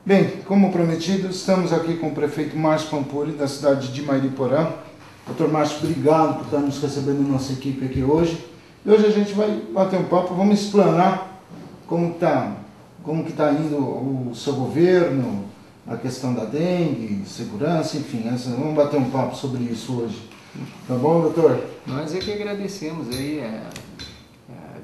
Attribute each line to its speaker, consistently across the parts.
Speaker 1: Bem, como prometido, estamos aqui com o prefeito Márcio Pampuri, da cidade de Mariporã. Doutor Márcio, obrigado por estar nos recebendo nossa equipe aqui hoje. E hoje a gente vai bater um papo, vamos explanar como que tá indo o seu governo, a questão da dengue, segurança, enfim, vamos bater um papo sobre isso hoje. Tá bom, doutor?
Speaker 2: Nós é que agradecemos aí a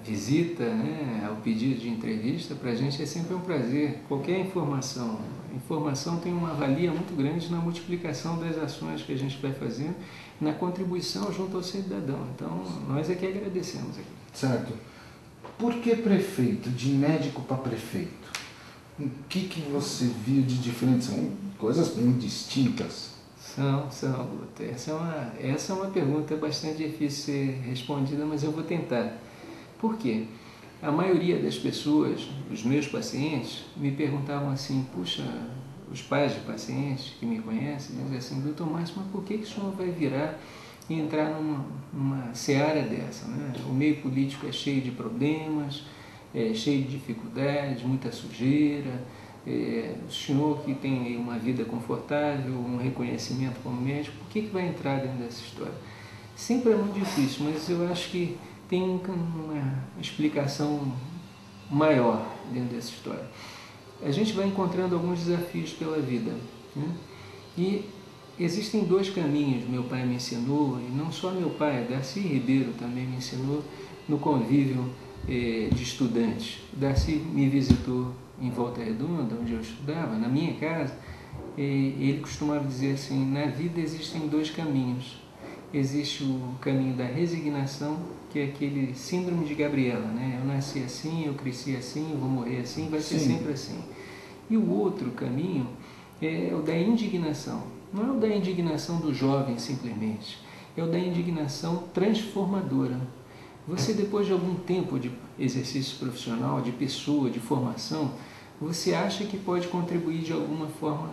Speaker 2: visita, né, ao pedido de entrevista. Para a gente é sempre um prazer. Qualquer informação, a informação tem uma valia muito grande na multiplicação das ações que a gente vai fazendo, na contribuição junto ao cidadão. Então, nós é que agradecemos aqui.
Speaker 1: Certo. Por que prefeito? De médico para prefeito? O que você viu de diferente? São coisas bem distintas.
Speaker 2: São, Guto. Essa é uma pergunta bastante difícil de ser respondida, mas eu vou tentar. Por quê? A maioria das pessoas, os meus pacientes, me perguntavam assim, puxa, os pais de pacientes que me conhecem, dizem assim, doutor Márcio, mas por que o senhor vai virar e entrar numa seara dessa, né? O meio político é cheio de problemas, cheio de dificuldades, muita sujeira, o senhor que tem uma vida confortável, um reconhecimento como médico, por que vai entrar dentro dessa história? Sempre é muito difícil, mas eu acho que tem uma explicação maior dentro dessa história. A gente vai encontrando alguns desafios pela vida, né? E existem dois caminhos, meu pai me ensinou, e não só meu pai, Darcy Ribeiro também me ensinou no convívio de estudantes. O Darcy me visitou em Volta Redonda, onde eu estudava, na minha casa, e ele costumava dizer assim, na vida existem dois caminhos. Existe o caminho da resignação, que é aquele síndrome de Gabriela, né? Eu nasci assim, eu cresci assim, eu vou morrer assim, vai ser sempre assim. E o outro caminho é o da indignação. Não é o da indignação do jovem simplesmente, é o da indignação transformadora. Você, depois de algum tempo de exercício profissional, de pessoa, de formação, você acha que pode contribuir de alguma forma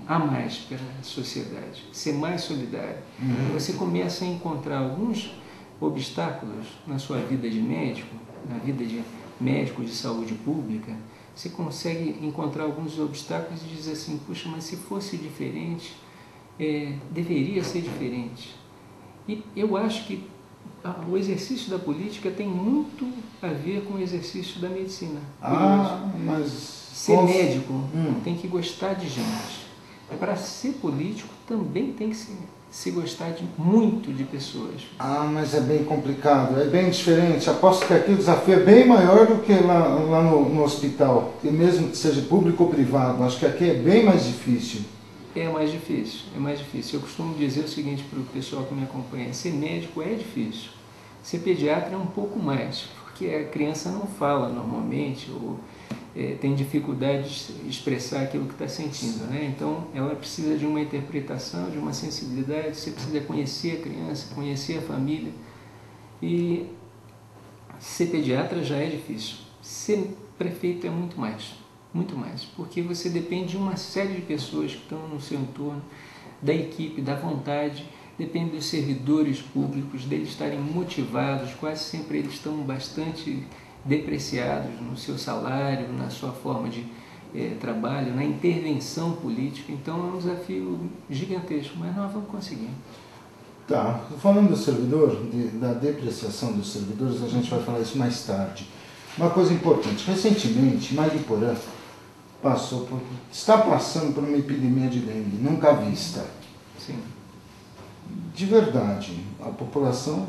Speaker 2: a mais para a sociedade, ser mais solidário. Você começa a encontrar alguns obstáculos na sua vida de médico, na vida de médico de saúde pública. Você consegue encontrar alguns obstáculos e diz assim, puxa, mas se fosse diferente, deveria ser diferente. E eu acho que o exercício da política tem muito a ver com o exercício da medicina.
Speaker 1: Mas
Speaker 2: ser médico tem que gostar de gente. Para ser político também tem que se gostar muito de pessoas.
Speaker 1: Mas é bem complicado, é bem diferente. Aposto que aqui o desafio é bem maior do que lá no hospital, e mesmo que seja público ou privado. Acho que aqui é bem mais difícil.
Speaker 2: É mais difícil. Eu costumo dizer o seguinte para o pessoal que me acompanha, ser médico é difícil, ser pediatra é um pouco mais, porque a criança não fala normalmente, ou tem dificuldade de expressar aquilo que está sentindo, né? Então ela precisa de uma interpretação, de uma sensibilidade, você precisa conhecer a criança, conhecer a família. E ser pediatra já é difícil, ser prefeito é muito mais, porque você depende de uma série de pessoas que estão no seu entorno, da equipe, da vontade, depende dos servidores públicos, deles estarem motivados, quase sempre eles estão bastante depreciados no seu salário, na sua forma de trabalho, na intervenção política. Então é um desafio gigantesco, mas nós vamos conseguir.
Speaker 1: Tá, falando do servidor, da depreciação dos servidores, a gente vai falar isso mais tarde. Uma coisa importante, recentemente Mariporã está passando por uma epidemia de dengue, nunca vista.
Speaker 2: Sim.
Speaker 1: De verdade, a população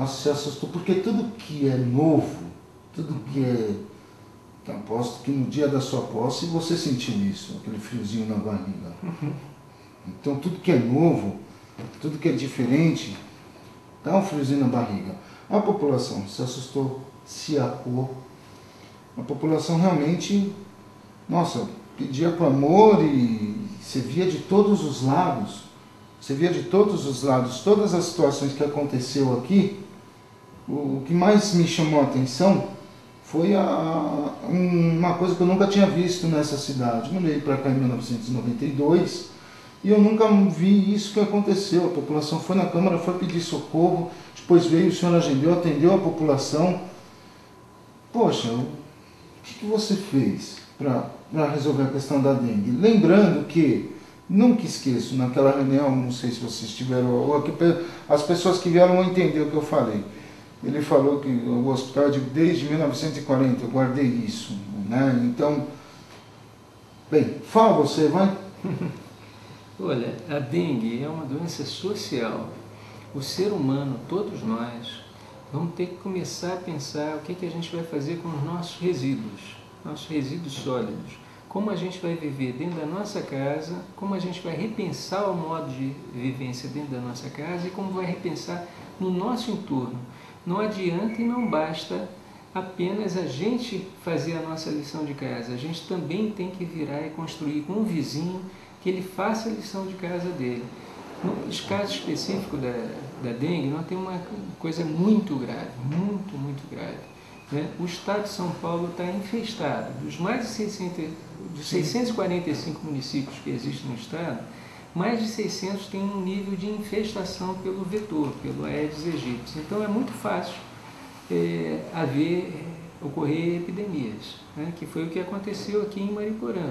Speaker 1: se assustou, porque tudo que é novo, tudo que aposto que no dia da sua posse você sentiu isso, aquele friozinho na barriga. Então tudo que é novo, tudo que é diferente, dá um friozinho na barriga. A população se assustou, se acuou. A população realmente, nossa, pedia clamor e você via de todos os lados, todas as situações que aconteceu aqui. O que mais me chamou a atenção foi uma coisa que eu nunca tinha visto nessa cidade. Eu mudei para cá em 1992 e eu nunca vi isso que aconteceu. A população foi na Câmara, foi pedir socorro, depois veio o senhor Agendeu, atendeu a população. Poxa, o que você fez para para resolver a questão da dengue. Lembrando que, nunca esqueço, naquela reunião, não sei se vocês tiveram, ou aqui, as pessoas que vieram vão entender o que eu falei. Ele falou que o hospital desde 1940, eu guardei isso, né? Então, bem, fala você, vai.
Speaker 2: Olha, a dengue é uma doença social. O ser humano, todos nós, vamos ter que começar a pensar o que a gente vai fazer com os nossos resíduos sólidos. Como a gente vai viver dentro da nossa casa, como a gente vai repensar o modo de vivência dentro da nossa casa e como vai repensar no nosso entorno. Não adianta e não basta apenas a gente fazer a nossa lição de casa. A gente também tem que virar e construir com o vizinho que ele faça a lição de casa dele. No caso específico da dengue, nós temos uma coisa muito grave, muito grave. Né? O estado de São Paulo está infestado. Dos mais de 645 municípios que existem no estado, mais de 600 têm um nível de infestação pelo vetor, pelo Aedes aegypti. Então é muito fácil ocorrer epidemias, né? Que foi o que aconteceu aqui em Mariporã.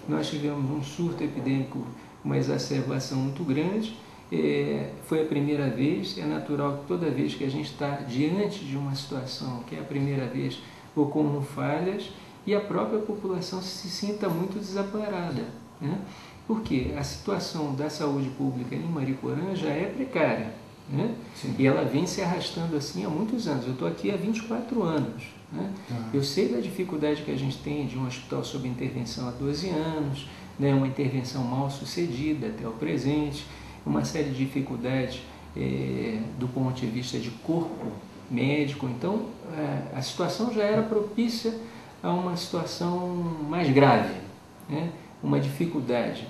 Speaker 2: Nós tivemos um surto epidêmico, uma exacerbação muito grande. Foi a primeira vez, é natural que toda vez que a gente está diante de uma situação que é a primeira vez, ocorram falhas e a própria população se sinta muito desamparada, né? Porque a situação da saúde pública em Mariporã já é precária, né? E ela vem se arrastando assim há muitos anos. Eu estou aqui há 24 anos. Né? Eu sei da dificuldade que a gente tem de um hospital sob intervenção há 12 anos, né? Uma intervenção mal sucedida até o presente, uma série de dificuldades do ponto de vista de corpo médico. Então, a situação já era propícia a uma situação mais grave, né? Uma dificuldade.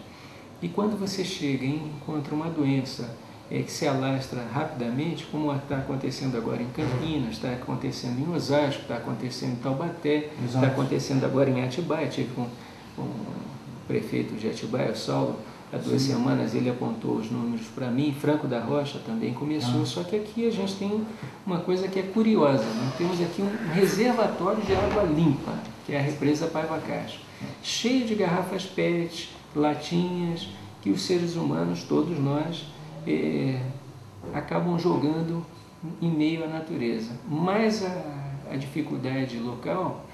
Speaker 2: E quando você chega e encontra uma doença que se alastra rapidamente, como está acontecendo agora em Campinas, está acontecendo em Osasco, está acontecendo em Taubaté, está acontecendo agora em Atibaia. Tive com o prefeito de Atibaia, o Saulo, há 2 semanas ele apontou os números para mim. Franco da Rocha também começou, só que aqui a gente tem uma coisa que é curiosa. Nós temos aqui um reservatório de água limpa, que é a represa Paiva Castro, cheio de garrafas PET, latinhas, que os seres humanos, todos nós, acabam jogando em meio à natureza. Mas a dificuldade local,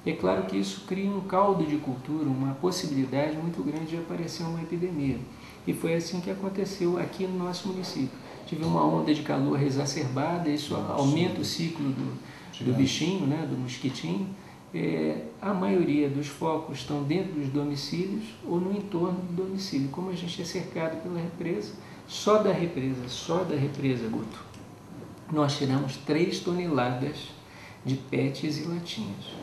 Speaker 2: é claro que isso cria um caldo de cultura, uma possibilidade muito grande de aparecer uma epidemia. E foi assim que aconteceu aqui no nosso município. Tive uma onda de calor exacerbada, isso aumenta o ciclo do bichinho, né, do mosquitinho. A maioria dos focos estão dentro dos domicílios ou no entorno do domicílio. Como a gente é cercado pela represa, só da represa, Guto, nós tiramos 3 toneladas de PETs e latinhas.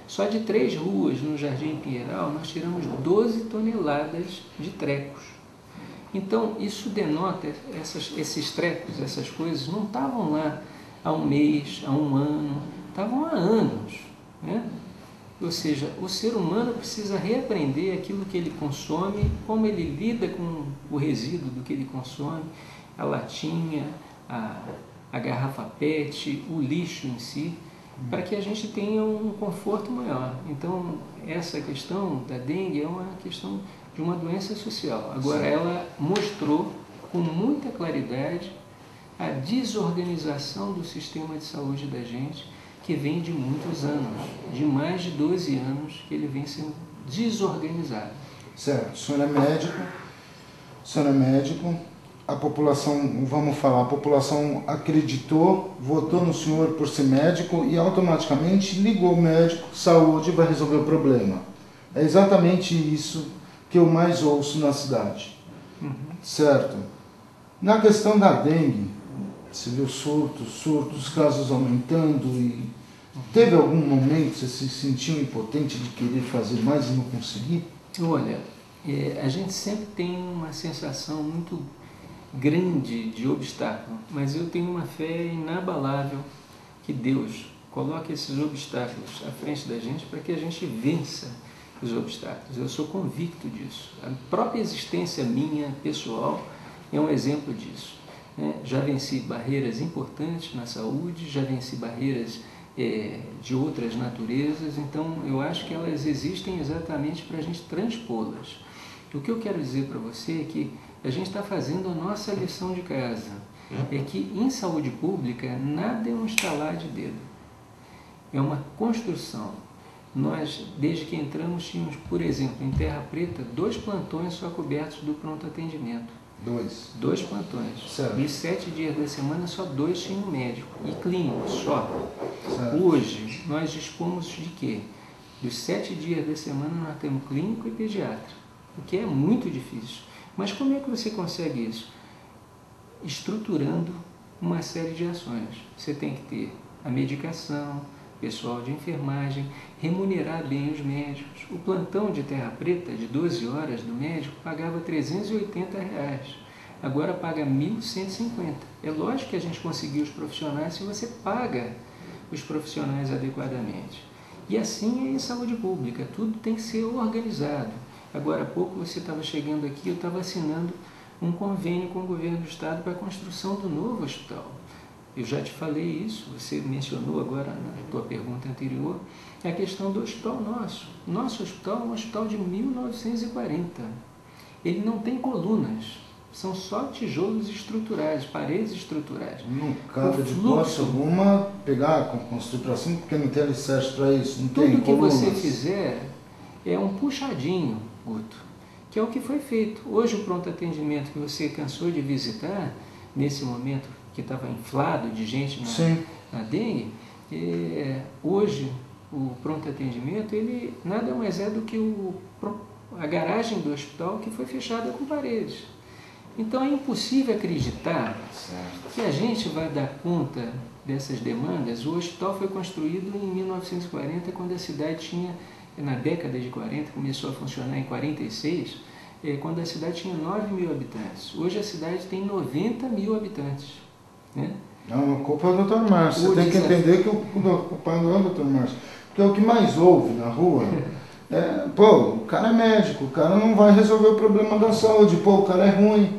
Speaker 2: Só de 3 ruas no Jardim Pinheiral nós tiramos 12 toneladas de trecos. Então isso denota, esses trecos, essas coisas não estavam lá há um mês, há um ano, estavam há anos, né? Ou seja, o ser humano precisa reaprender aquilo que ele consome, como ele lida com o resíduo do que ele consome, a latinha, a garrafa PET, o lixo em si, para que a gente tenha um conforto maior. Então, essa questão da dengue é uma questão de uma doença social. Agora, ela mostrou com muita claridade a desorganização do sistema de saúde da gente, que vem de muitos anos, de mais de 12 anos que ele vem sendo desorganizado.
Speaker 1: Certo, o senhor é médico, a população, vamos falar, a população acreditou, votou no senhor por ser médico e automaticamente ligou o médico, saúde vai resolver o problema. É exatamente isso que eu mais ouço na cidade, certo? Na questão da dengue, você viu surtos, casos aumentando e teve algum momento que você se sentiu impotente de querer fazer mais e não conseguir?
Speaker 2: Olha, a gente sempre tem uma sensação muito grande de obstáculo, mas eu tenho uma fé inabalável que Deus coloque esses obstáculos à frente da gente para que a gente vença os obstáculos. Eu sou convicto disso. A própria existência minha, pessoal, é um exemplo disso. Já venci barreiras importantes na saúde, já venci barreiras de outras naturezas, então eu acho que elas existem exatamente para a gente transpô-las. O que eu quero dizer para você é que a gente está fazendo a nossa lição de casa, é que em saúde pública nada é um estalar de dedo, é uma construção. Nós, desde que entramos, tínhamos, por exemplo, em Terra Preta, 2 plantões só cobertos do pronto atendimento. 2 plantões.
Speaker 1: Certo.
Speaker 2: E 7 dias da semana, só 2 tinham médico. E clínico, só.
Speaker 1: Certo.
Speaker 2: Hoje, nós dispomos de quê? Dos 7 dias da semana, nós temos clínico e pediatra. O que é muito difícil. Mas como é que você consegue isso? Estruturando uma série de ações. Você tem que ter a medicação, pessoal de enfermagem, remunerar bem os médicos. O plantão de Terra Preta, de 12 horas do médico, pagava R$380. Agora paga R$1.150. É lógico que a gente conseguiu os profissionais se você paga os profissionais adequadamente. E assim é em saúde pública, tudo tem que ser organizado. Agora há pouco você estava chegando aqui, eu estava assinando um convênio com o governo do estado para a construção do novo hospital. Eu já te falei isso, você mencionou agora na tua pergunta anterior, a questão do hospital nosso. Nosso hospital é um hospital de 1940. Ele não tem colunas, são só tijolos estruturais, paredes estruturais.
Speaker 1: Não cabe de posse alguma pegar, construir para cima, porque não tem alicerce para isso, não tem colunas.
Speaker 2: Tudo que você fizer é um puxadinho, Guto, que é o que foi feito. Hoje o pronto atendimento que você cansou de visitar, nesse momento que estava inflado de gente na dengue, hoje o pronto atendimento, ele nada mais é do que a garagem do hospital que foi fechada com paredes. Então é impossível acreditar que a gente vai dar conta dessas demandas. O hospital foi construído em 1940, quando a cidade tinha, na década de 40, começou a funcionar em 46, quando a cidade tinha 9 mil habitantes. Hoje a cidade tem 90 mil habitantes. Né?
Speaker 1: Não, a culpa é do Dr. Márcio. Você tem que entender que o culpado não é o Dr. Márcio. Porque o que mais ouve na rua o cara é médico, o cara não vai resolver o problema da saúde, o cara é ruim.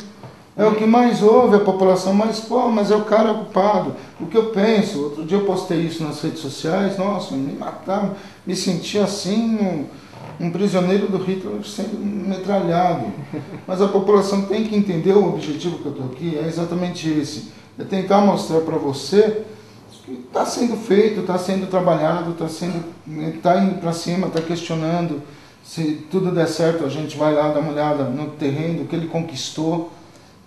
Speaker 1: É o que mais ouve a população, mas é o cara culpado. O que eu penso, outro dia eu postei isso nas redes sociais, nossa, me mataram, me senti assim, um prisioneiro do Hitler sendo metralhado. Mas a população tem que entender o objetivo que eu estou aqui, é exatamente esse. É tentar mostrar para você que está sendo feito, está sendo trabalhado, está indo para cima, está questionando. Se tudo der certo, a gente vai lá dar uma olhada no terreno que ele conquistou.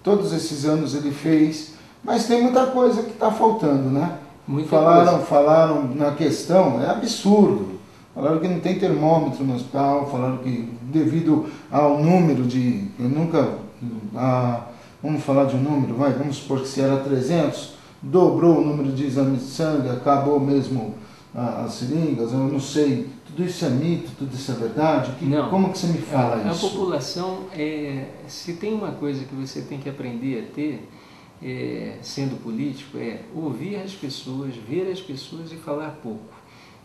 Speaker 1: Todos esses anos ele fez, mas tem muita coisa que está faltando, né? Falaram na questão, é absurdo. Falaram que não tem termômetro no hospital, falaram que devido ao número de... vamos falar de um número, vamos supor que se era 300, dobrou o número de exames de sangue, acabou mesmo as seringas, eu não sei. Tudo isso é mito, tudo isso é verdade? Como que você me fala isso?
Speaker 2: A população, se tem uma coisa que você tem que aprender a ter, sendo político, é ouvir as pessoas, ver as pessoas e falar pouco.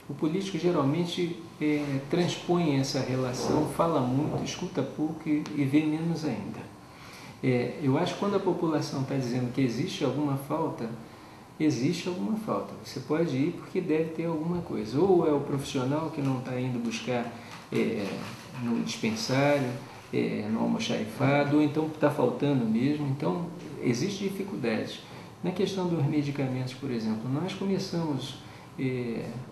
Speaker 2: O político geralmente transpõe essa relação, fala muito, escuta pouco e vê menos ainda. Eu acho que quando a população está dizendo que existe alguma falta, você pode ir porque deve ter alguma coisa. Ou é o profissional que não está indo buscar no dispensário, no almoxarifado, ou então está faltando mesmo. Então, existe dificuldades. Na questão dos medicamentos, por exemplo, nós começamos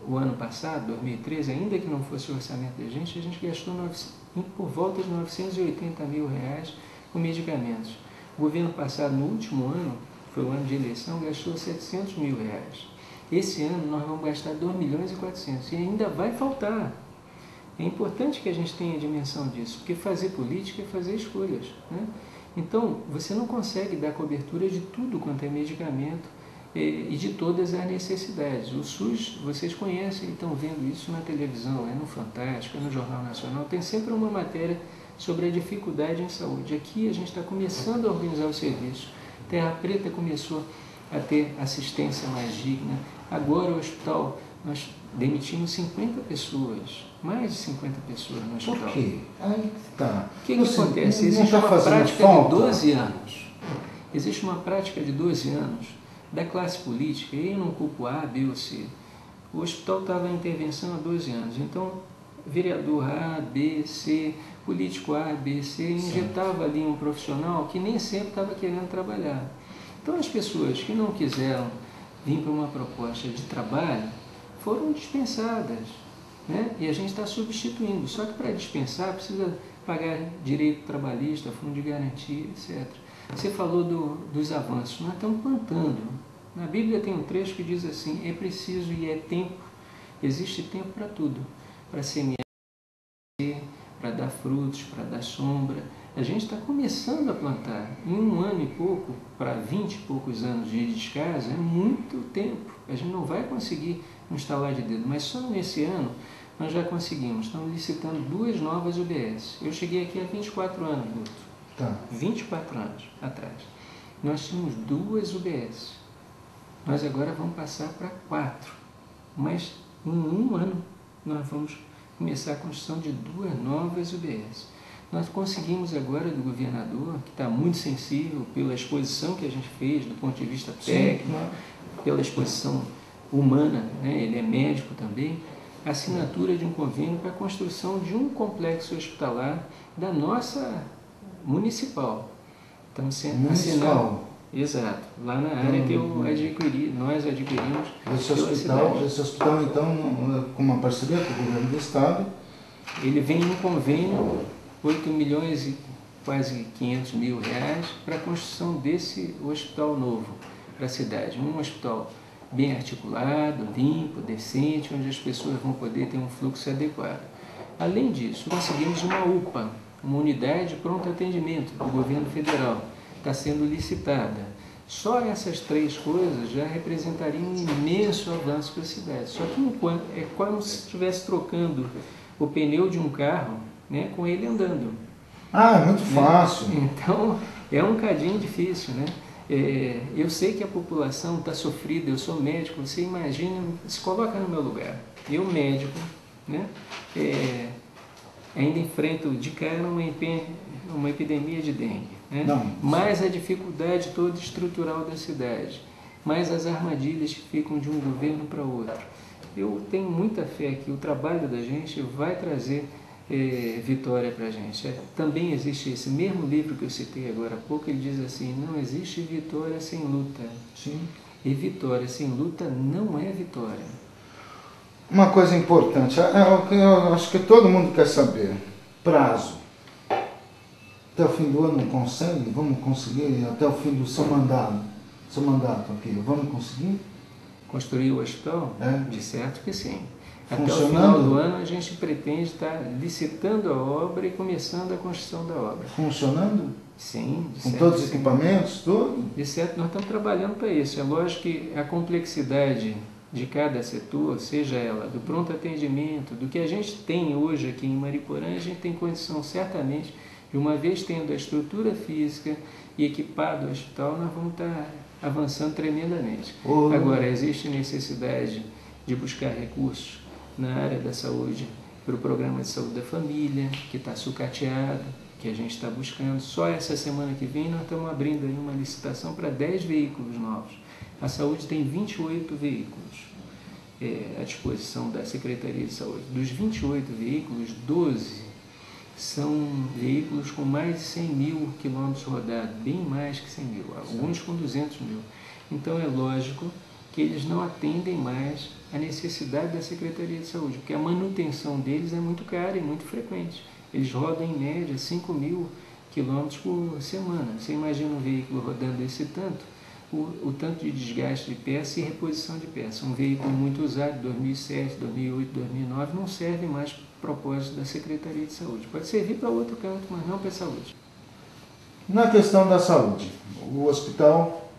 Speaker 2: o ano passado, 2013, ainda que não fosse o orçamento da gente, a gente gastou por volta de R$980 mil com medicamentos. O governo passado, no último ano, foi o ano de eleição, gastou R$700 mil. Esse ano nós vamos gastar R$2.400.000 e ainda vai faltar. É importante que a gente tenha a dimensão disso, porque fazer política é fazer escolhas, né? Então, você não consegue dar cobertura de tudo quanto é medicamento e de todas as necessidades. O SUS, vocês conhecem e estão vendo isso na televisão, no Fantástico, no Jornal Nacional, tem sempre uma matéria sobre a dificuldade em saúde. Aqui a gente está começando a organizar o serviço. Terra Preta começou a ter assistência mais digna. Agora o hospital, nós demitimos 50 pessoas, mais de 50 pessoas no hospital.
Speaker 1: Por quê? Aí tá.
Speaker 2: O que acontece? Existe uma prática de 12 anos. Existe uma prática de 12 anos da classe política, e eu não culpo A, B ou C. O hospital estava em intervenção há 12 anos, então vereador A, B, C, político A, B, C, injetava ali um profissional que nem sempre estava querendo trabalhar. Então as pessoas que não quiseram vir para uma proposta de trabalho foram dispensadas, né? E a gente está substituindo. Só que para dispensar precisa pagar direito trabalhista, fundo de garantia, etc. Você falou dos avanços. Nós estamos plantando. Na Bíblia tem um trecho que diz assim: é preciso e é tempo, existe tempo para tudo, para semear, para dar frutos, para dar sombra. A gente está começando a plantar. Em 1 ano e pouco, para 20 e poucos anos de descaso, é muito tempo. A gente não vai conseguir um estalar de dedo, mas só nesse ano nós já conseguimos. Estamos licitando 2 novas UBS. Eu cheguei aqui há 24 anos, Guto.
Speaker 1: Tá.
Speaker 2: 24 anos atrás. Nós tínhamos 2 UBS. Nós agora vamos passar para 4. Mas em 1 ano nós vamos começar a construção de 2 novas UBS. Nós conseguimos agora do governador, que está muito sensível pela exposição que a gente fez do ponto de vista técnico, pela exposição humana, né? Ele é médico também, a assinatura de um convênio para a construção de um complexo hospitalar da nossa municipal. Estamos sendo assinado. Exato, lá na área que nós adquirimos.
Speaker 1: Esse hospital, então, com uma parceria com o governo do estado.
Speaker 2: Ele vem em um convênio, 8 milhões e quase 500 mil reais, para a construção desse hospital novo para a cidade. Um hospital bem articulado, limpo, decente, onde as pessoas vão poder ter um fluxo adequado. Além disso, conseguimos uma UPA, uma unidade de pronto atendimento do governo federal. Está sendo licitada. Só essas 3 coisas já representariam um imenso avanço para a cidade. Só que é como se estivesse trocando o pneu de um carro, né, com ele andando.
Speaker 1: Ah, é muito fácil.
Speaker 2: Então, é um cadinho difícil, né? Eu sei que a população está sofrida, eu sou médico, você imagina, se coloca no meu lugar. Eu, médico, né, ainda enfrento de cara uma epidemia de dengue, né? Mais a dificuldade toda estrutural da cidade, mais as armadilhas que ficam de um governo para outro. Eu tenho muita fé que o trabalho da gente vai trazer vitória para a gente. Também existe esse mesmo livro que eu citei agora há pouco, ele diz assim: não existe vitória sem luta.
Speaker 1: Sim.
Speaker 2: E vitória sem luta não é vitória.
Speaker 1: Uma coisa importante, eu acho que todo mundo quer saber: prazo. Até o fim do ano consegue? Vamos conseguir? Até o fim do seu mandato aqui, vamos conseguir?
Speaker 2: Construir o hospital? De certo que sim. Até o
Speaker 1: Funcionando?
Speaker 2: final do ano a gente pretende estar licitando a obra e começando a construção da obra.
Speaker 1: Funcionando?
Speaker 2: Sim, de
Speaker 1: Com
Speaker 2: certo.
Speaker 1: todos os equipamentos, tudo?
Speaker 2: De certo, nós estamos trabalhando para isso. É lógico que a complexidade de cada setor, seja ela do pronto atendimento, do que a gente tem hoje aqui em Mariporã, a gente tem condição certamente de, uma vez tendo a estrutura física e equipado o hospital, nós vamos estar avançando tremendamente. Agora, existe necessidade de buscar recursos na área da saúde para o programa de saúde da família, que está sucateado, que a gente está buscando. Só essa semana que vem nós estamos abrindo aí uma licitação para 10 veículos novos. A saúde tem 28 veículos à disposição da Secretaria de Saúde. Dos 28 veículos, 12 são veículos com mais de 100 mil quilômetros rodados, bem mais que 100 mil, alguns com 200 mil. Então é lógico que eles não atendem mais a necessidade da Secretaria de Saúde, porque a manutenção deles é muito cara e muito frequente. Eles rodam em média 5 mil quilômetros por semana. Você imagina um veículo rodando esse tanto, o tanto de desgaste de peça e reposição de peça. Um veículo muito usado, 2007, 2008, 2009, não serve mais para o propósito da Secretaria de Saúde. Pode servir para outro canto, mas não para a saúde. Na
Speaker 1: questão da saúde, o hospital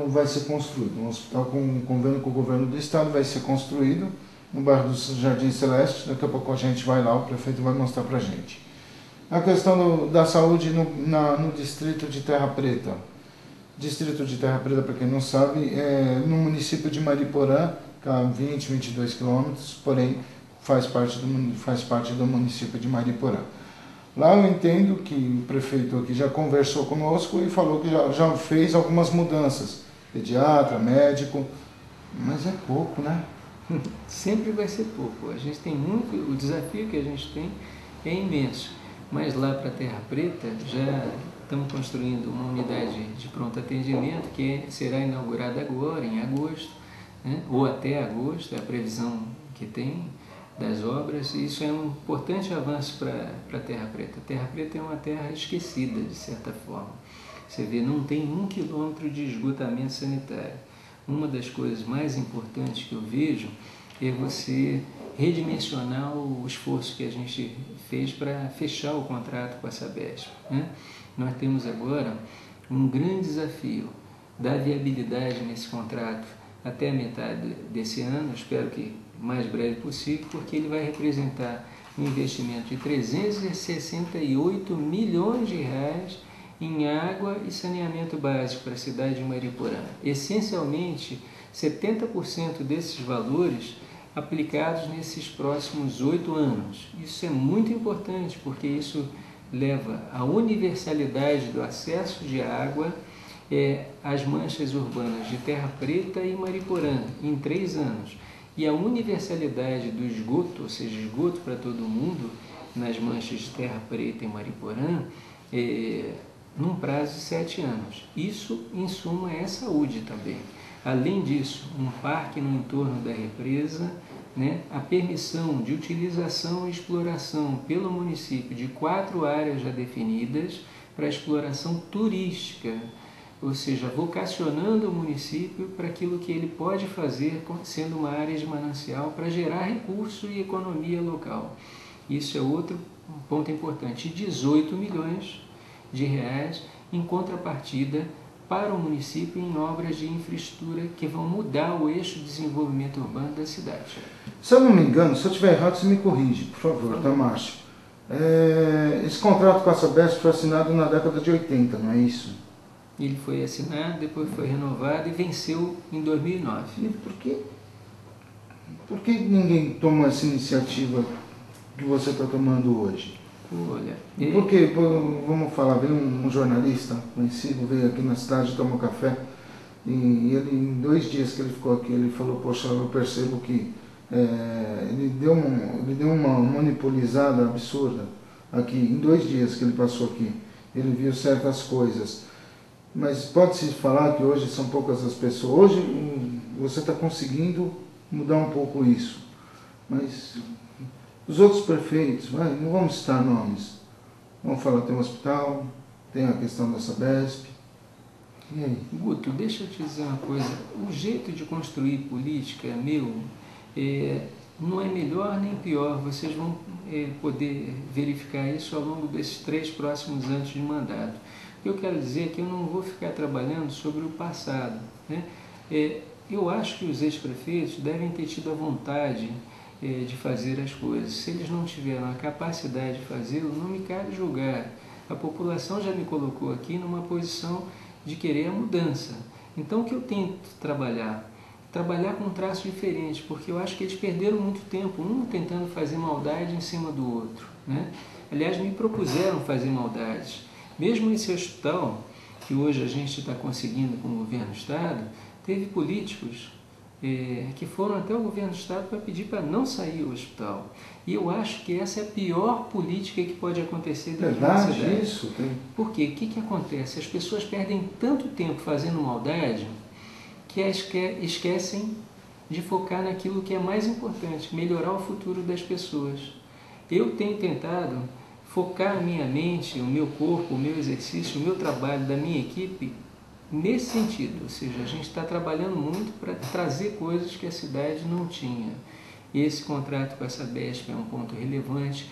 Speaker 1: vai ser construído. Um hospital com convênio com o governo do estado vai ser construído no bairro do Jardim Celeste. Daqui a pouco a gente vai lá, o prefeito vai mostrar para a gente. A questão da saúde no distrito de Terra Preta. Distrito de Terra Preta, para quem não sabe, é no município de Mariporã, que é a 20, 22 quilômetros, porém faz parte do município de Mariporã. Lá eu entendo que o prefeito aqui já conversou conosco e falou que já fez algumas mudanças. Pediatra, médico, mas é pouco, né?
Speaker 2: Sempre vai ser pouco. A gente tem muito, o desafio que a gente tem é imenso. Mas lá para Terra Preta já estamos construindo uma unidade de pronto atendimento que será inaugurada agora, em agosto, né? Ou até agosto, é a previsão que tem das obras, e isso é um importante avanço para Terra Preta. Terra Preta é uma terra esquecida, de certa forma. Você vê, não tem 1 quilômetro de esgotamento sanitário. Uma das coisas mais importantes que eu vejo é você redimensionar o esforço que a gente fez para fechar o contrato com a Sabesp, né? Nós temos agora um grande desafio da viabilidade nesse contrato até a metade desse ano, espero que mais breve possível, porque ele vai representar um investimento de 368 milhões de reais em água e saneamento básico para a cidade de Mariporã. Essencialmente, 70% desses valores aplicados nesses próximos 8 anos. Isso é muito importante, porque isso leva à universalidade do acesso de água às manchas urbanas de Terra Preta e Mariporã em 3 anos. E a universalidade do esgoto, ou seja, esgoto para todo mundo, nas manchas de Terra Preta e Mariporã, num prazo de 7 anos. Isso, em suma, é saúde também. Além disso, um parque no entorno da represa, né, a permissão de utilização e exploração pelo município de 4 áreas já definidas para exploração turística, ou seja, vocacionando o município para aquilo que ele pode fazer sendo uma área de manancial para gerar recurso e economia local. Isso é outro ponto importante. 18 milhões de reais em contrapartida para o município em obras de infraestrutura que vão mudar o eixo de desenvolvimento urbano da cidade.
Speaker 1: Se eu não me engano, se eu estiver errado, você me corrige, por favor, tá, Márcio? Esse contrato com a Sabesp foi assinado na década de 80, não é isso?
Speaker 2: Ele foi assinado, depois foi renovado e venceu em 2009.
Speaker 1: E por que ninguém toma essa iniciativa que você está tomando hoje?
Speaker 2: Olha,
Speaker 1: Porque, vamos falar, veio um jornalista conhecido, veio aqui na cidade, tomou café, e ele, em 2 dias que ele ficou aqui, ele falou, poxa, eu percebo que ele deu uma monopolizada absurda aqui, em 2 dias que ele passou aqui, ele viu certas coisas. Mas pode-se falar que hoje são poucas as pessoas, hoje você está conseguindo mudar um pouco isso, mas os outros prefeitos, não vamos citar nomes, vamos falar, tem um hospital, tem a questão da Sabesp, e aí?
Speaker 2: Guto, deixa eu te dizer uma coisa, o jeito de construir política meu não é melhor nem pior, vocês vão poder verificar isso ao longo desses 3 próximos anos de mandato. O que eu quero dizer é que eu não vou ficar trabalhando sobre o passado, né? Eu acho que os ex-prefeitos devem ter tido a vontade de fazer as coisas. Se eles não tiveram a capacidade de fazê-lo, não me cabe julgar. A população já me colocou aqui numa posição de querer a mudança. Então o que eu tento trabalhar com um traço diferente, porque eu acho que eles perderam muito tempo, um tentando fazer maldade em cima do outro, né? Aliás, me propuseram fazer maldades. Mesmo esse hospital, que hoje a gente está conseguindo com o governo do Estado, teve políticos que foram até o governo do Estado para pedir para não sair o hospital. E eu acho que essa é a pior política que pode acontecer dentro da cidade.
Speaker 1: Verdade, isso?
Speaker 2: Por quê? O que acontece? As pessoas perdem tanto tempo fazendo maldade que esquecem de focar naquilo que é mais importante, melhorar o futuro das pessoas. Eu tenho tentado focar a minha mente, o meu corpo, o meu exercício, o meu trabalho da minha equipe nesse sentido, ou seja, a gente está trabalhando muito para trazer coisas que a cidade não tinha. E esse contrato com a Sabesp é um ponto relevante,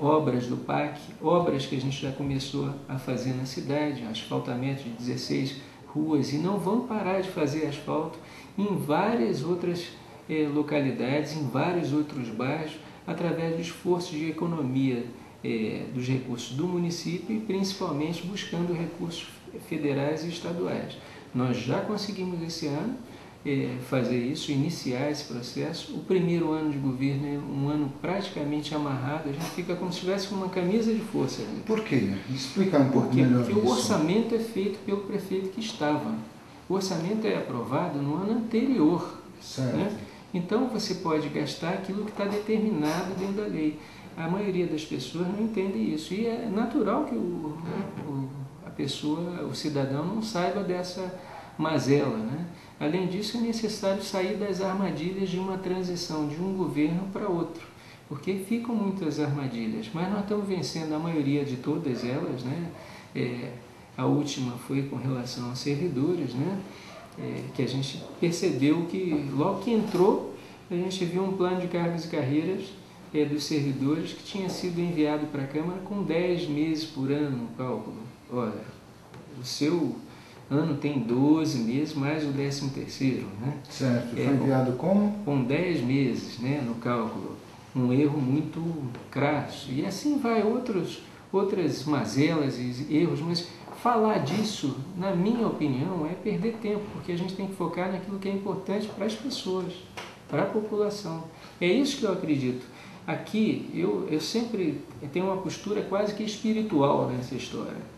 Speaker 2: obras do PAC, obras que a gente já começou a fazer na cidade, asfaltamento de 16 ruas, e não vão parar de fazer asfalto em várias outras localidades, em vários outros bairros, através do esforço de economia dos recursos do município e principalmente buscando recursos federais e estaduais. Nós já conseguimos esse ano fazer isso, iniciar esse processo. O primeiro ano de governo é um ano praticamente amarrado, a gente fica como se estivesse com uma camisa de força.
Speaker 1: Por quê? Explica um pouco melhor isso.
Speaker 2: Porque o orçamento é feito pelo prefeito que estava. O orçamento é aprovado no ano anterior.
Speaker 1: Certo.
Speaker 2: Né? Então você pode gastar aquilo que está determinado dentro da lei. A maioria das pessoas não entende isso. E é natural que a pessoa, o cidadão, não saiba dessa mazela, né? Além disso, é necessário sair das armadilhas de uma transição de um governo para outro, porque ficam muitas armadilhas, mas nós estamos vencendo a maioria de todas elas, né? A última foi com relação aos servidores, né? Que a gente percebeu que logo que entrou, a gente viu um plano de cargos e carreiras dos servidores que tinha sido enviado para a Câmara com 10 meses por ano no cálculo. Olha, o seu ano tem 12 meses mais o 13º, né?
Speaker 1: Certo, foi enviado como?
Speaker 2: Com 10 meses, né, no cálculo. Um erro muito crasso. E assim vai outras mazelas e erros, mas falar disso, na minha opinião, é perder tempo, porque a gente tem que focar naquilo que é importante para as pessoas, para a população. É isso que eu acredito. Aqui, eu sempre tenho uma postura quase que espiritual nessa história.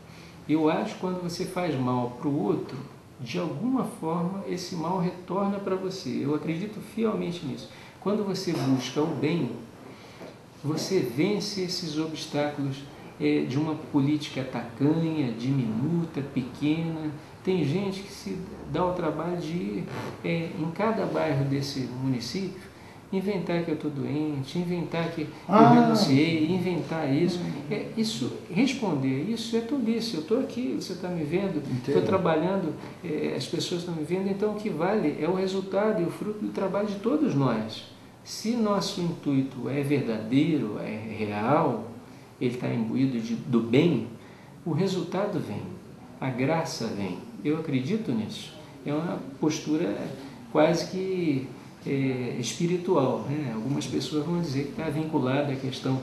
Speaker 2: Eu acho que quando você faz mal para o outro, de alguma forma esse mal retorna para você. Eu acredito fielmente nisso. Quando você busca o bem, você vence esses obstáculos de uma política tacanha, diminuta, pequena. Tem gente que se dá o trabalho de ir em cada bairro desse município, inventar que eu estou doente, inventar que eu renunciei, inventar isso. Responder isso é tolice. Eu estou aqui, você está me vendo, estou trabalhando, as pessoas estão me vendo, então o que vale é o resultado e o fruto do trabalho de todos nós. Se nosso intuito é verdadeiro, é real, ele está imbuído do bem, o resultado vem, a graça vem. Eu acredito nisso. É uma postura quase que espiritual, né? Algumas pessoas vão dizer que está vinculada à questão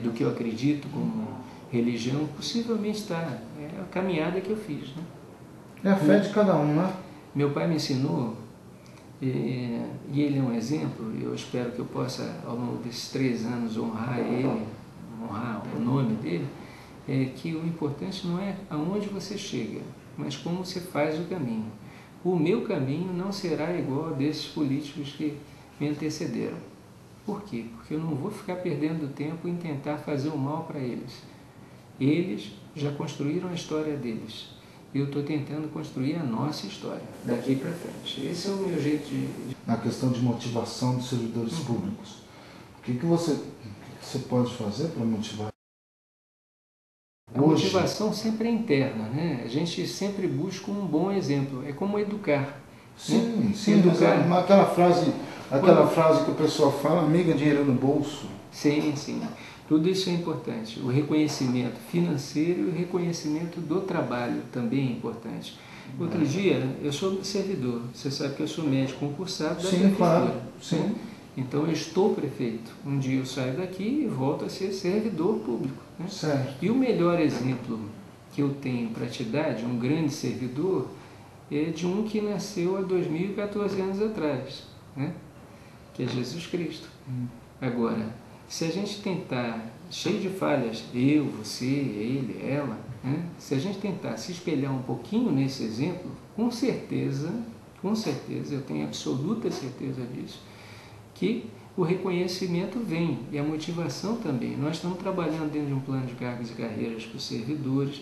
Speaker 2: do que eu acredito como religião. Possivelmente está. É a caminhada que eu fiz, né?
Speaker 1: É a fé de cada um, né?
Speaker 2: Meu pai me ensinou, e ele é um exemplo. Eu espero que eu possa, ao longo desses 3 anos, honrar ele, honrar o nome dele, que o importante não é aonde você chega, mas como você faz o caminho. O meu caminho não será igual ao desses políticos que me antecederam. Por quê? Porque eu não vou ficar perdendo tempo em tentar fazer o mal para eles. Eles já construíram a história deles. Eu estou tentando construir a nossa história, daqui para frente. Esse é o meu jeito de...
Speaker 1: Na questão de motivação dos servidores públicos, o que você pode fazer para motivar?
Speaker 2: A motivação sempre é interna, né? A gente sempre busca um bom exemplo. É como educar.
Speaker 1: Sim,
Speaker 2: né?
Speaker 1: sim, educar. Aquela frase que o pessoal fala, amiga, dinheiro no bolso.
Speaker 2: Sim, sim. Tudo isso é importante. O reconhecimento financeiro e o reconhecimento do trabalho também é importante. Outro dia, eu sou servidor. Você sabe que eu sou médico concursado da prefeitura.
Speaker 1: Claro. Sim.
Speaker 2: Né? Então eu estou prefeito. Um dia eu saio daqui e volto a ser servidor público. Né?
Speaker 1: Certo.
Speaker 2: E o melhor exemplo que eu tenho para te dar de um grande servidor é de um que nasceu há 2014 anos atrás, né? Que é Jesus Cristo. Agora, se a gente tentar, cheio de falhas, eu, você, ele, ela, né? Se a gente tentar se espelhar um pouquinho nesse exemplo, com certeza, eu tenho absoluta certeza disso, que o reconhecimento vem e a motivação também. Nós estamos trabalhando dentro de um plano de cargos e carreiras para os servidores,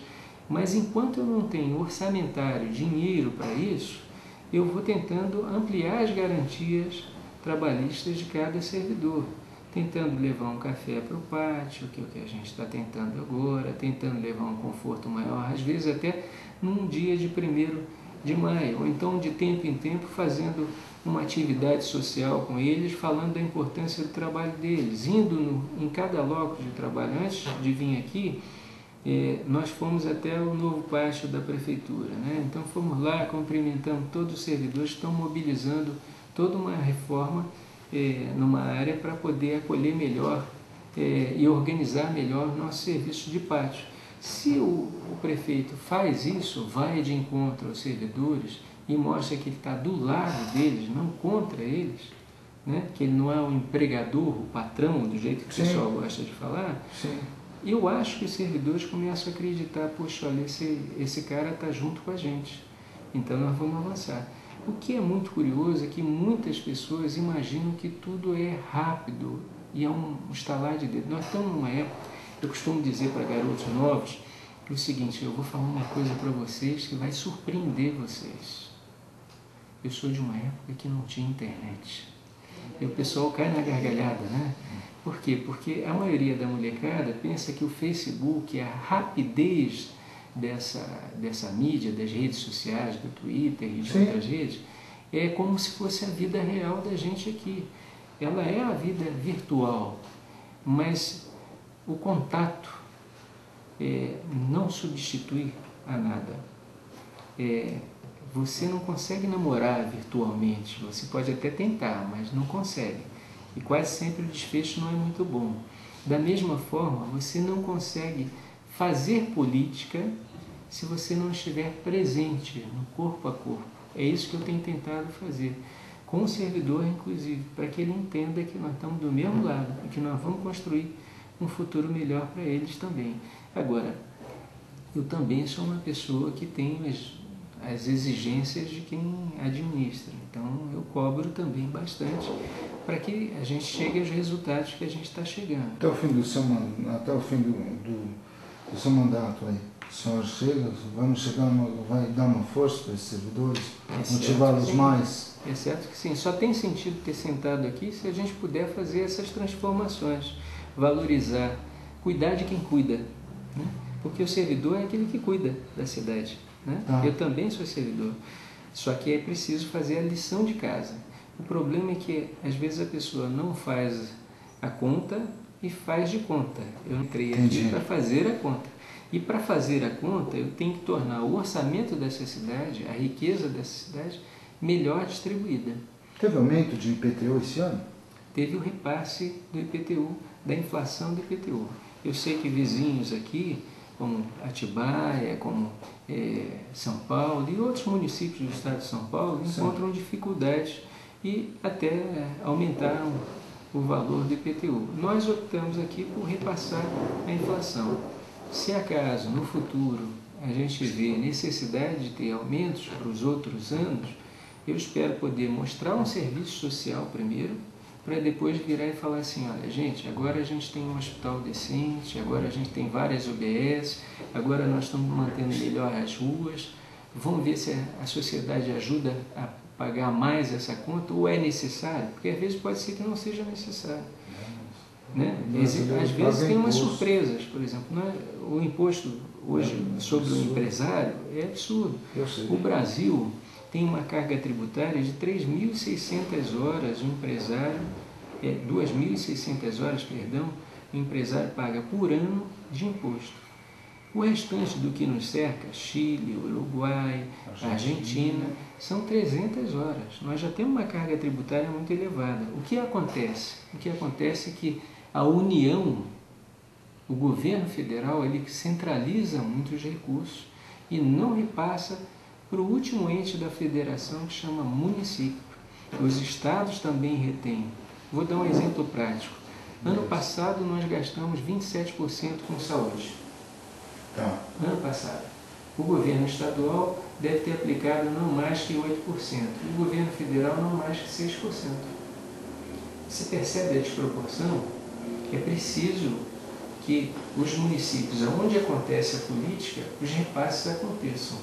Speaker 2: mas enquanto eu não tenho orçamentário, dinheiro para isso, eu vou tentando ampliar as garantias trabalhistas de cada servidor, tentando levar um café para o pátio, que é o que a gente está tentando agora, tentando levar um conforto maior, às vezes até num dia de 1º de maio, ou então de tempo em tempo fazendo uma atividade social com eles, falando da importância do trabalho deles, indo em cada local de trabalho. Antes de vir aqui, nós fomos até o novo pátio da prefeitura, né? Então fomos lá, cumprimentamos todos os servidores que estão mobilizando toda uma reforma numa área para poder acolher melhor e organizar melhor o nosso serviço de pátio. Se o prefeito faz isso, vai de encontro aos servidores e mostra que ele está do lado deles, não contra eles, né? Que ele não é o empregador, o patrão, do jeito que o pessoal gosta de falar,
Speaker 1: Sim.
Speaker 2: eu acho que os servidores começam a acreditar, poxa, olha, esse cara está junto com a gente, então nós vamos avançar. O que é muito curioso é que muitas pessoas imaginam que tudo é rápido e é um estalar de dedo. Nós estamos numa época, eu costumo dizer para garotos novos, que é o seguinte: eu vou falar uma coisa para vocês que vai surpreender vocês. Eu sou de uma época que não tinha internet. E o pessoal cai na gargalhada, né? Por quê? Porque a maioria da molecada pensa que o Facebook, a rapidez dessa mídia, das redes sociais, do Twitter e de outras redes, é como se fosse a vida real da gente aqui. Ela é a vida virtual, mas o contato não substitui a nada. Você não consegue namorar virtualmente, você pode até tentar, mas não consegue. E quase sempre o desfecho não é muito bom. Da mesma forma, você não consegue fazer política se você não estiver presente no corpo a corpo. É isso que eu tenho tentado fazer, com o servidor inclusive, para que ele entenda que nós estamos do mesmo lado e que nós vamos construir um futuro melhor para eles também. Agora, eu também sou uma pessoa que tem as exigências de quem administra, então eu cobro também bastante para que a gente chegue aos resultados que a gente está chegando.
Speaker 1: Até o fim do seu mandato aí, o senhor vai dar uma força para esses servidores, motivá-los mais?
Speaker 2: É certo que sim, só tem sentido ter sentado aqui se a gente puder fazer essas transformações, valorizar, cuidar de quem cuida, né? Porque o servidor é aquele que cuida da cidade, né? Eu também sou servidor, só que é preciso fazer a lição de casa. O problema é que às vezes a pessoa não faz a conta e faz de conta. Eu entrei aqui para fazer a conta. E para fazer a conta eu tenho que tornar o orçamento dessa cidade, a riqueza dessa cidade, melhor distribuída.
Speaker 1: Teve aumento de IPTU esse ano?
Speaker 2: Teve o repasse do IPTU, da inflação do IPTU. Eu sei que vizinhos aqui, como Atibaia, como São Paulo e outros municípios do estado de São Paulo, encontram dificuldades e até aumentaram o valor do IPTU. Nós optamos aqui por repassar a inflação. Se acaso, no futuro, a gente vê necessidade de ter aumentos para os outros anos, eu espero poder mostrar um serviço social primeiro, para depois virar e falar assim: olha gente, agora a gente tem um hospital decente, agora a gente tem várias UBS, agora nós estamos mantendo melhor as ruas, vamos ver se a sociedade ajuda a pagar mais essa conta ou é necessário, porque às vezes pode ser que não seja necessário. Né? Às vezes tem umas surpresas, por exemplo, né? O imposto hoje sobre o empresário é absurdo. O Brasil tem uma carga tributária de 3.600 horas, o empresário, 2.600 horas, perdão, o empresário paga por ano de imposto. O restante do que nos cerca, Chile, Uruguai, Argentina, são 300 horas. Nós já temos uma carga tributária muito elevada. O que acontece? O que acontece é que a União, o governo federal, ele centraliza muitos recursos e não repassa para o último ente da federação, que chama município. Os estados também retêm. Vou dar um exemplo prático. Ano passado nós gastamos 27% com saúde. Ano passado. O governo estadual deve ter aplicado não mais que 8%. E o governo federal não mais que 6%. Você percebe a desproporção? É preciso que os municípios, onde acontece a política, os repasses aconteçam,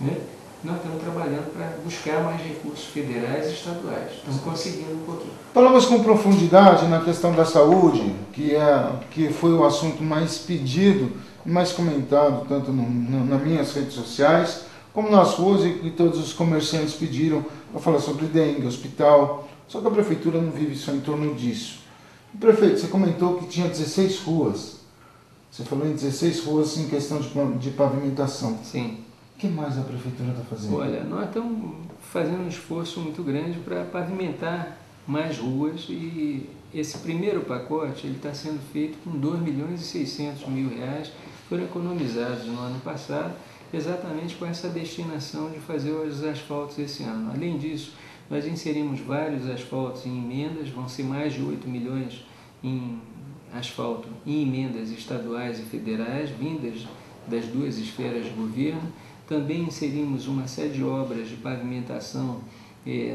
Speaker 2: né? Nós estamos trabalhando para buscar mais recursos federais e estaduais. Estamos conseguindo um pouquinho.
Speaker 1: Falamos com profundidade na questão da saúde, que foi o assunto mais pedido e mais comentado, tanto nas minhas redes sociais, como nas ruas, e todos os comerciantes pediram para falar sobre dengue, hospital. Só que a prefeitura não vive só em torno disso. Prefeito, você comentou que tinha 16 ruas. Você falou em 16 ruas em questão de pavimentação.
Speaker 2: Sim.
Speaker 1: O que mais a prefeitura está fazendo?
Speaker 2: Olha, nós estamos fazendo um esforço muito grande para pavimentar mais ruas, e esse primeiro pacote está sendo feito com 2.600.000 reais, foram economizados no ano passado, exatamente com essa destinação de fazer os asfaltos esse ano. Além disso, nós inserimos vários asfaltos em emendas, vão ser mais de 8 milhões em asfalto em emendas estaduais e federais, vindas das duas esferas de governo. Também inserimos uma série de obras de pavimentação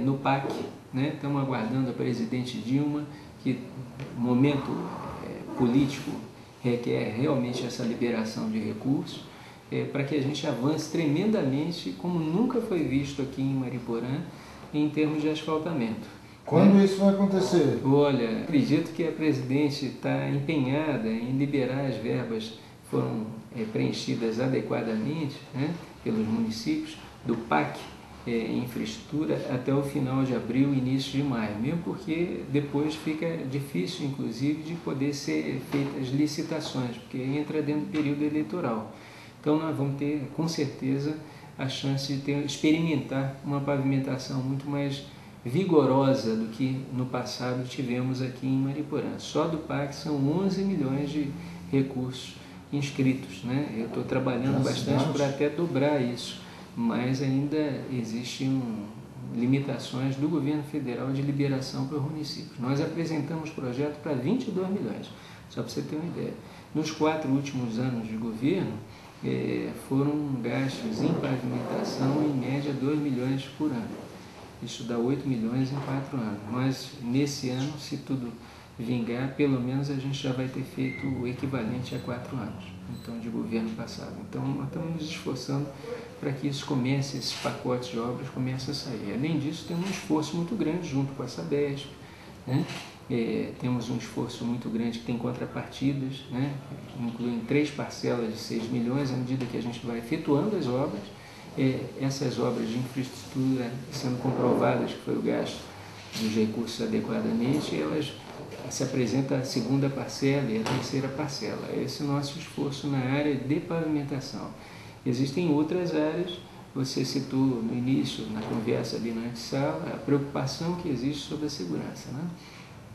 Speaker 2: no PAC, né? Estamos aguardando a presidente Dilma, que o momento político requer realmente essa liberação de recursos, para que a gente avance tremendamente, como nunca foi visto aqui em Mariporã, em termos de asfaltamento.
Speaker 1: Quando isso vai acontecer?
Speaker 2: Olha, acredito que a presidente está empenhada em liberar as verbas que foram preenchidas adequadamente, né, pelos municípios, do PAC, infraestrutura, até o final de abril, início de maio, mesmo porque depois fica difícil, inclusive, de poder ser feitas licitações, porque entra dentro do período eleitoral. Então nós vamos ter, com certeza, a chance de experimentar uma pavimentação muito mais vigorosa do que no passado tivemos aqui em Mariporã. Só do PAC são 11 milhões de recursos inscritos, né? Eu estou trabalhando bastante para até dobrar isso, mas ainda existem limitações do governo federal de liberação para os municípios. Nós apresentamos projeto para 22 milhões, só para você ter uma ideia. Nos 4 últimos anos de governo, foram gastos em pavimentação em média 2 milhões por ano. Isso dá 8 milhões em 4 anos. Mas nesse ano, se tudo vingar, pelo menos a gente já vai ter feito o equivalente a 4 anos, então, de governo passado. Então nós estamos nos esforçando para que isso comece, esses pacotes de obras comecem a sair. Além disso, temos um esforço muito grande junto com a Sabesp, né? Temos um esforço muito grande que tem contrapartidas, né? Incluindo 3 parcelas de 6 milhões, à medida que a gente vai efetuando as obras. Essas obras de infraestrutura sendo comprovadas que foi o gasto dos recursos adequadamente, elas se apresenta a segunda parcela e a terceira parcela. Esse é o nosso esforço na área de pavimentação. Existem outras áreas, você citou no início, na conversa ali na antessala, a preocupação que existe sobre a segurança, né?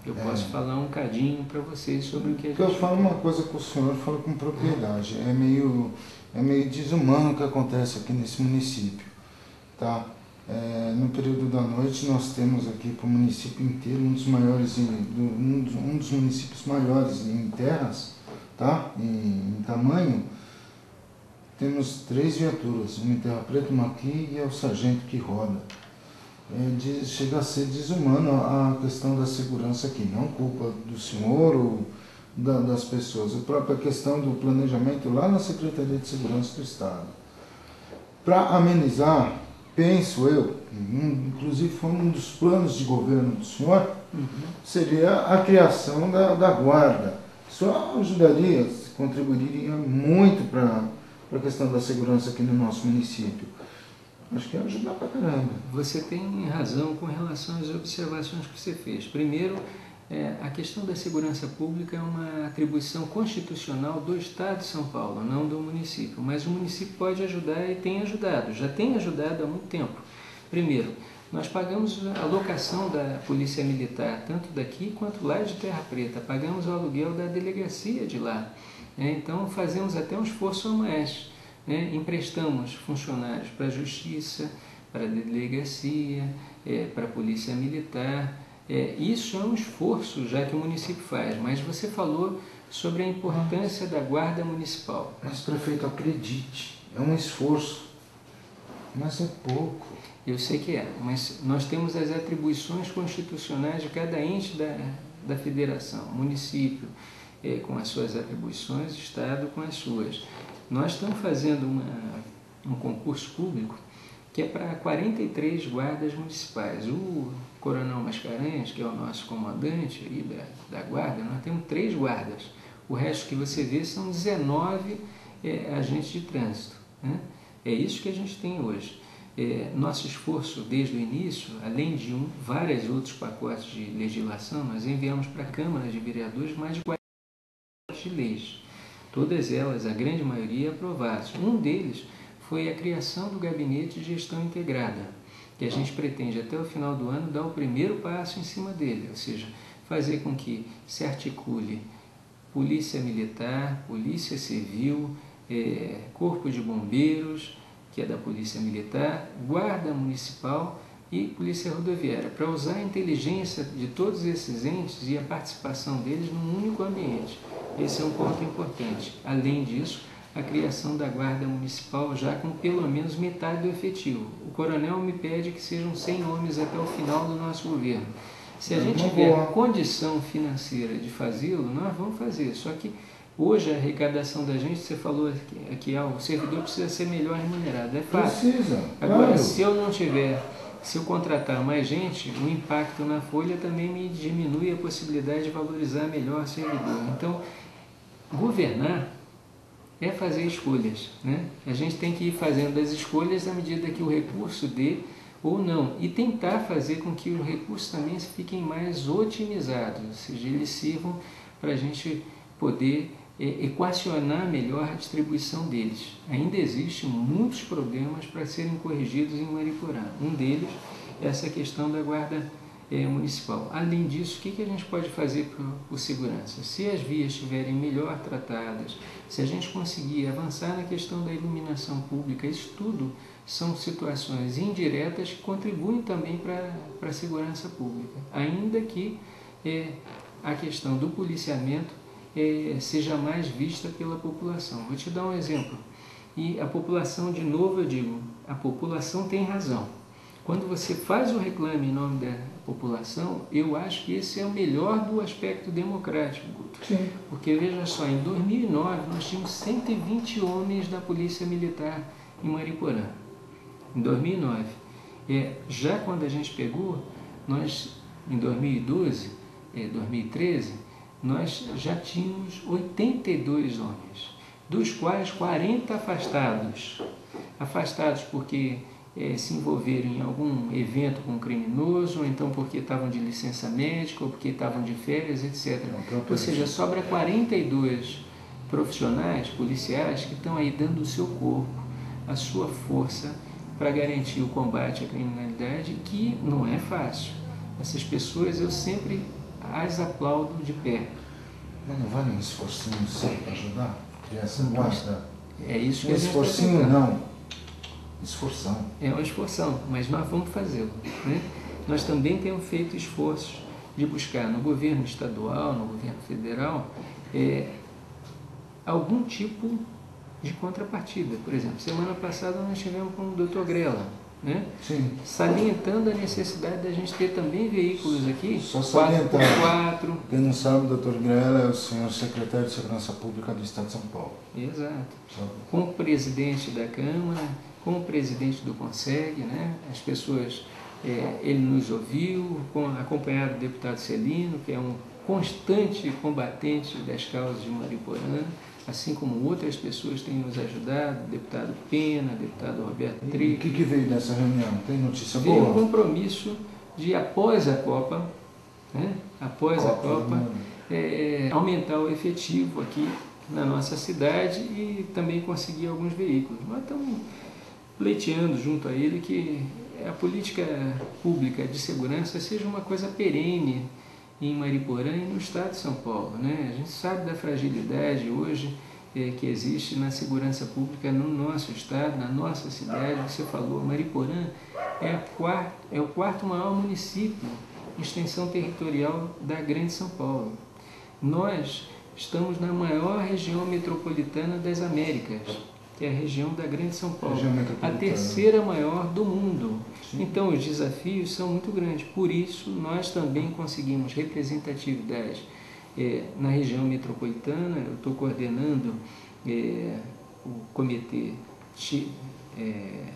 Speaker 2: Eu posso falar um bocadinho para vocês sobre o que a gente...
Speaker 1: Eu falo uma coisa com o senhor, eu falo com propriedade. É meio desumano o que acontece aqui nesse município, tá? No período da noite nós temos aqui para o município inteiro um dos municípios maiores em terras, tá? Em tamanho. Temos 3 viaturas, uma em Terra Preta, uma aqui e é o sargento que roda. Chega a ser desumano a questão da segurança aqui, não culpa do senhor ou das pessoas, a própria questão do planejamento lá na Secretaria de Segurança do Estado. Para amenizar, penso eu, inclusive foi um dos planos de governo do senhor, seria a criação da guarda. Isso ajudaria, contribuiria muito para a questão da segurança aqui no nosso município. Acho que ia ajudar pra caramba.
Speaker 2: Você tem razão com relação às observações que você fez. Primeiro, a questão da segurança pública é uma atribuição constitucional do Estado de São Paulo, não do município. Mas o município pode ajudar e tem ajudado, já tem ajudado há muito tempo. Primeiro, nós pagamos a locação da Polícia Militar, tanto daqui quanto lá de Terra Preta. Pagamos o aluguel da delegacia de lá. Então, fazemos até um esforço a mais. Emprestamos funcionários para a Justiça, para a Delegacia, para a Polícia Militar. Isso é um esforço já que o município faz, mas você falou sobre a importância da Guarda Municipal.
Speaker 1: Mas, prefeito, acredite, é um esforço, mas é pouco.
Speaker 2: Eu sei que é, mas nós temos as atribuições constitucionais de cada ente da federação, município com as suas atribuições, Estado com as suas. Nós estamos fazendo um concurso público que é para 43 guardas municipais. O Coronel Mascarenhas, que é o nosso comandante aí da guarda, nós temos 3 guardas. O resto que você vê são 19 agentes de trânsito, né? É isso que a gente tem hoje. Nosso esforço desde o início, além de vários outros pacotes de legislação, nós enviamos para a Câmara de Vereadores mais de 40 de leis. Todas elas, a grande maioria, aprovadas. Um deles foi a criação do Gabinete de Gestão Integrada, que a gente pretende até o final do ano dar o primeiro passo em cima dele, ou seja, fazer com que se articule Polícia Militar, Polícia Civil, Corpo de Bombeiros, que é da Polícia Militar, Guarda Municipal e Polícia Rodoviária, para usar a inteligência de todos esses entes e a participação deles num único ambiente. Esse é um ponto importante. Além disso, a criação da Guarda Municipal já com pelo menos metade do efetivo. O coronel me pede que sejam 100 homens até o final do nosso governo. Se a gente tiver condição financeira de fazê-lo, nós vamos fazer. Só que hoje a arrecadação da gente, você falou aqui o servidor precisa ser melhor remunerado. É fácil.
Speaker 1: Precisa.
Speaker 2: Agora,
Speaker 1: Claro.
Speaker 2: se eu contratar mais gente, o impacto na folha também me diminui a possibilidade de valorizar melhor o servidor. Então, governar é fazer escolhas, né? A gente tem que ir fazendo as escolhas à medida que o recurso dê ou não, e tentar fazer com que os recursos também fiquem mais otimizados, ou seja, eles sirvam para a gente poder equacionar melhor a distribuição deles. Ainda existem muitos problemas para serem corrigidos em Mariporã. Um deles é essa questão da guarda municipal. Além disso, o que a gente pode fazer por segurança? Se as vias estiverem melhor tratadas, se a gente conseguir avançar na questão da iluminação pública, isso tudo são situações indiretas que contribuem também para a segurança pública, ainda que a questão do policiamento seja mais vista pela população. Vou te dar um exemplo. E a população, de novo eu digo, a população tem razão. Quando você faz o reclame em nome da população, eu acho que esse é o melhor do aspecto democrático, Guto.
Speaker 1: Sim.
Speaker 2: Porque, veja só, em 2009 nós tínhamos 120 homens da Polícia Militar em Mariporã. Em 2009. Já quando a gente pegou, nós, em 2012, 2013, nós já tínhamos 82 homens, dos quais 40 afastados. Afastados porque se envolveram em algum evento com um criminoso, ou então porque estavam de licença médica, ou porque estavam de férias, etc. Ou seja, sobra 42 profissionais, policiais, que estão aí dando o seu corpo, a sua força, para garantir o combate à criminalidade, que não é fácil. Essas pessoas eu sempre as aplaudo de pé.
Speaker 1: Mas não vale um esforcinho sempre para ajudar? Criança guarda.
Speaker 2: É isso que
Speaker 1: Um
Speaker 2: a gente
Speaker 1: esforcinho
Speaker 2: tá
Speaker 1: não. Esforção.
Speaker 2: É uma esforção, mas nós vamos fazê-lo, né? Nós também temos feito esforços de buscar no governo estadual, no governo federal, algum tipo de contrapartida. Por exemplo, semana passada nós tivemos com o Dr. Grela, né?
Speaker 1: Sim.
Speaker 2: Salientando a necessidade da gente ter também veículos aqui,
Speaker 1: Só salientar.
Speaker 2: 4x4.
Speaker 1: Quem não sabe, o Dr. Grela é o senhor secretário de Segurança Pública do Estado de São Paulo.
Speaker 2: Exato.
Speaker 1: Sabe?
Speaker 2: Com o presidente da Câmara, com o presidente do CONSEG, né? As pessoas, ele nos ouviu, acompanhado do deputado Celino, que é um constante combatente das causas de Mariporã, assim como outras pessoas têm nos ajudado, deputado Pena, deputado Roberto Trigo.
Speaker 1: O que veio dessa reunião? Tem notícia
Speaker 2: Veio
Speaker 1: boa?
Speaker 2: o compromisso de, após a Copa, né? Após a Copa, aumentar o efetivo aqui na nossa cidade e também conseguir alguns veículos. Nós estamos pleiteando junto a ele que a política pública de segurança seja uma coisa perene em Mariporã e no estado de São Paulo, né? A gente sabe da fragilidade hoje que existe na segurança pública no nosso estado, na nossa cidade. Você falou, Mariporã é o quarto maior município de extensão territorial da Grande São Paulo. Nós estamos na maior região metropolitana das Américas, que é a região da Grande São Paulo, a terceira maior do mundo. Sim. Então os desafios são muito grandes, por isso nós também conseguimos representatividade na região metropolitana. Eu estou coordenando o comitê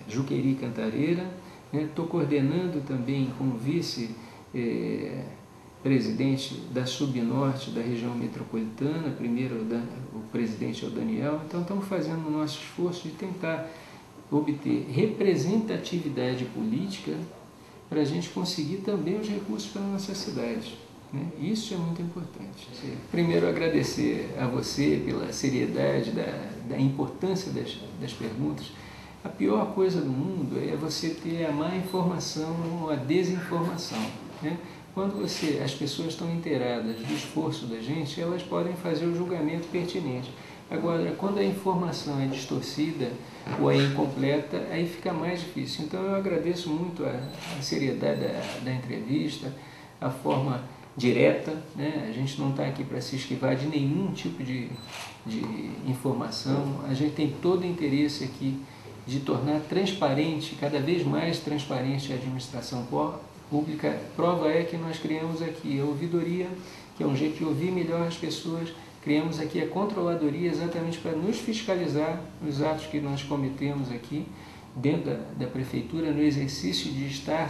Speaker 2: Juqueri Cantareira, estou coordenando também como vice presidente da Subnorte, da região metropolitana, primeiro o presidente é o Daniel. Então estamos fazendo o nosso esforço de tentar obter representatividade política para a gente conseguir também os recursos para a nossa cidade, né? Isso é muito importante. Primeiro agradecer a você pela seriedade, da importância das perguntas. A pior coisa do mundo é você ter a má informação ou a desinformação, né? Quando as pessoas estão inteiradas do esforço da gente, elas podem fazer o julgamento pertinente. Agora, quando a informação é distorcida ou é incompleta, aí fica mais difícil. Então, eu agradeço muito a seriedade da entrevista, a forma direta, né? A gente não está aqui para se esquivar de nenhum tipo de informação. A gente tem todo o interesse aqui de tornar transparente, cada vez mais transparente a administração pública. Prova é que nós criamos aqui a ouvidoria, que é um jeito de ouvir melhor as pessoas. Criamos aqui a controladoria exatamente para nos fiscalizar nos atos que nós cometemos aqui dentro da prefeitura, no exercício de estar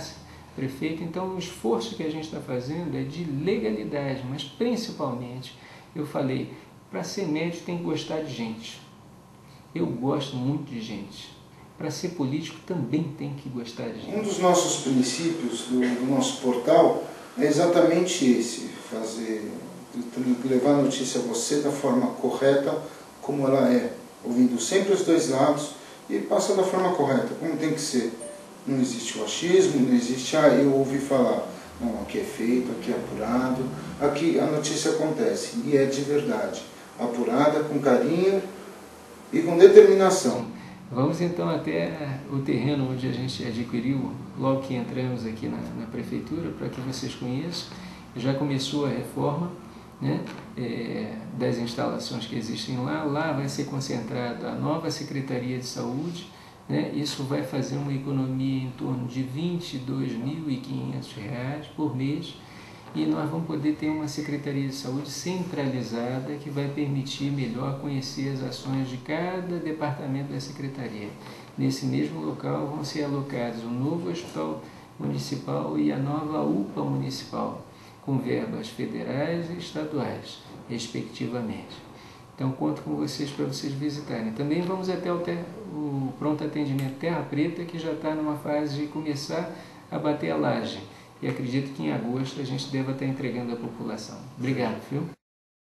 Speaker 2: prefeito. Então, o esforço que a gente está fazendo é de legalidade, mas principalmente, eu falei, para ser médico tem que gostar de gente. Eu gosto muito de gente. Para ser político também tem que gostar de gente.
Speaker 1: Um dos nossos princípios do nosso portal é exatamente esse, levar a notícia a você da forma correta, como ela é, ouvindo sempre os dois lados e passa da forma correta, como tem que ser. Não existe o achismo, não existe, eu ouvi falar, não, aqui é feito, aqui é apurado, aqui a notícia acontece e é de verdade, apurada, com carinho e com determinação.
Speaker 2: Vamos então até o terreno onde a gente adquiriu, logo que entramos aqui na prefeitura, para que vocês conheçam. Já começou a reforma, né, das instalações que existem lá. Lá vai ser concentrada a nova Secretaria de Saúde, né? Isso vai fazer uma economia em torno de R$ 22.500 por mês, e nós vamos poder ter uma Secretaria de Saúde centralizada que vai permitir melhor conhecer as ações de cada departamento da Secretaria. Nesse mesmo local vão ser alocados o novo Hospital Municipal e a nova UPA Municipal, com verbas federais e estaduais, respectivamente. Então, conto com vocês para vocês visitarem. Também vamos até o pronto atendimento Terra Preta, que já está numa fase de começar a bater a laje. E acredito que em agosto a gente deva estar entregando à população. Obrigado, viu?